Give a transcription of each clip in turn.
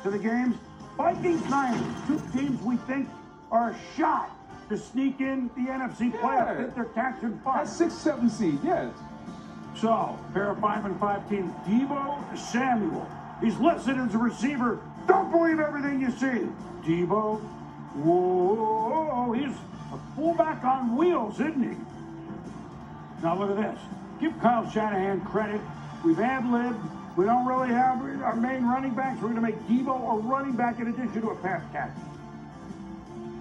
to the games. Vikings, Niners, two teams we think are a shot to sneak in the NFC playoffs if they're catching fire. That's 6-7 seed, yes. So, pair of 5 and 5 teams. Deebo Samuel. He's listed as a receiver. Don't believe everything you see. Deebo, whoa, he's a fullback on wheels, isn't he? Now look at this. Give Kyle Shanahan credit. We've ad-libbed. We don't really have our main running backs. We're going to make Deebo a running back in addition to a pass catcher.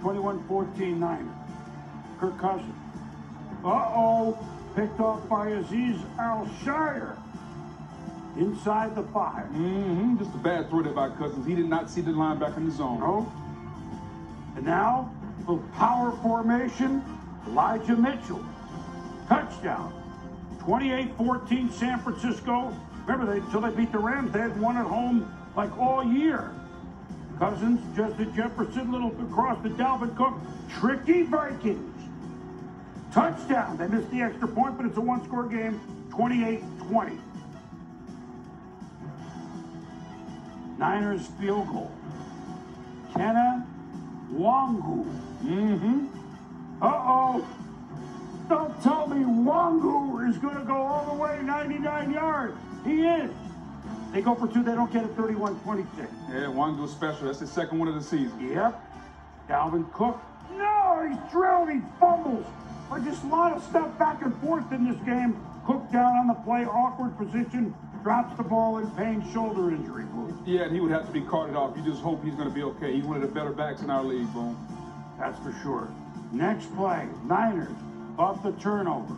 21-14 Niners. Kirk Cousins. Uh-oh. Picked off by Aziz Al-Shire. Inside the 5. Just a bad throw there by Cousins. He did not see the linebacker in the zone. No. And now, the power formation, Elijah Mitchell. Touchdown. 28-14 San Francisco. Remember, until they beat the Rams, they had won at home like all year. Cousins, Justin Jefferson, little across to Dalvin Cook. Tricky Vikings. Touchdown. They missed the extra point, but it's a one-score game, 28-20. Niners field goal. Kenna Wangu. Uh-oh. Don't tell me Wangu is going to go all the way 99 yards. He is. They go for two. They don't get it 31-26. Yeah, Wangu's special. That's the second one of the season. Yep. Dalvin Cook. No, he's drilled. He fumbles. There's just a lot of stuff back and forth in this game. Cook down on the play, awkward position, drops the ball in pain, shoulder injury. Boom. Yeah, and he would have to be carted off. You just hope he's going to be okay. He's one of the better backs in our league, boom. That's for sure. Next play, Niners off the turnover.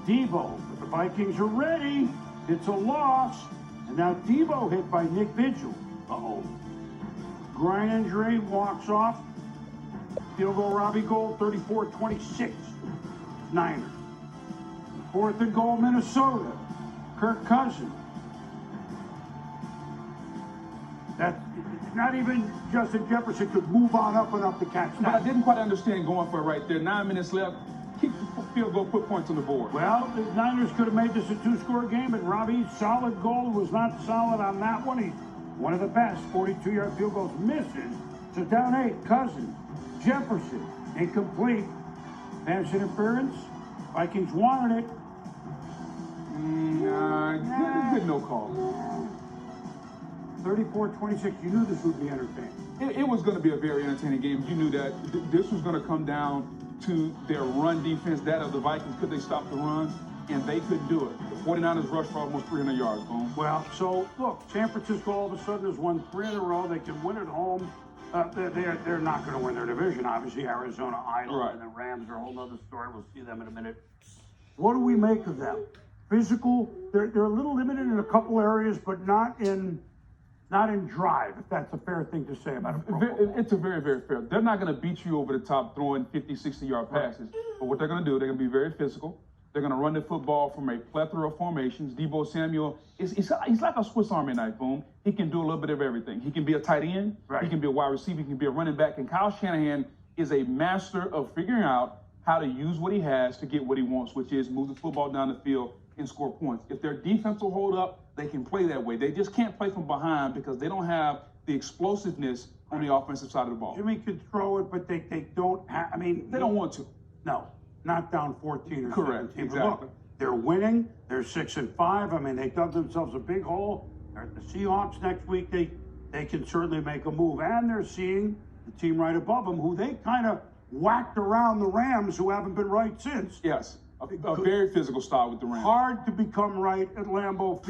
Deebo, but the Vikings are ready. It's a loss. And now Deebo hit by Nick Vigil. Uh-oh. Groin injury, walks off. Field goal, Robbie Gold, 34-26. Niners. 4th and goal, Minnesota. Kirk Cousins. That's not even Justin Jefferson could move on up enough to catch that. But I didn't quite understand going for it right there. 9 minutes left. Keep the field goal, put points on the board. Well, the Niners could have made this a two-score game, but Robbie's solid goal was not solid on that one. He's one of the best. 42-yard field goals misses. So down 8, Cousins. Jefferson, incomplete. Pass interference. Vikings wanted it. Good no call. 34-26. You knew this would be entertaining. It was going to be a very entertaining game. You knew that this was going to come down to their run defense, that of the Vikings. Could they stop the run? And they couldn't do it. The 49ers rushed for almost 300 yards, boom. Well, so, look, San Francisco all of a sudden has won 3 in a row. They can win at home. They're not going to win their division, obviously. Arizona idle, right. And the Rams are a whole other story. We'll see them in a minute. What do we make of them? Physical, they're a little limited in a couple areas, but not in drive, if that's a fair thing to say about it. It's a very, very fair. They're not going to beat you over the top throwing 50, 60-yard passes. Right. But what they're going to do, they're going to be very physical. They're going to run the football from a plethora of formations. Deebo Samuel, he's like a Swiss Army knife, boom. He can do a little bit of everything. He can be a tight end. Right. He can be a wide receiver. He can be a running back. And Kyle Shanahan is a master of figuring out how to use what he has to get what he wants, which is move the football down the field and score points. If their defense will hold up, they can play that way. They just can't play from behind because they don't have the explosiveness on the offensive side of the ball. Jimmy could throw it, but they don't have, they don't want to. No, not down 14 or correct, 17. exactly. But look, they're winning. They're 6-5. I mean, they dug themselves a big hole. They're at the Seahawks next week. They can certainly make a move. And they're seeing the team right above them, who they kind of whacked around the Rams, who haven't been right since. Yes, a very physical style with the Rams. Hard to become right at Lambeau Field.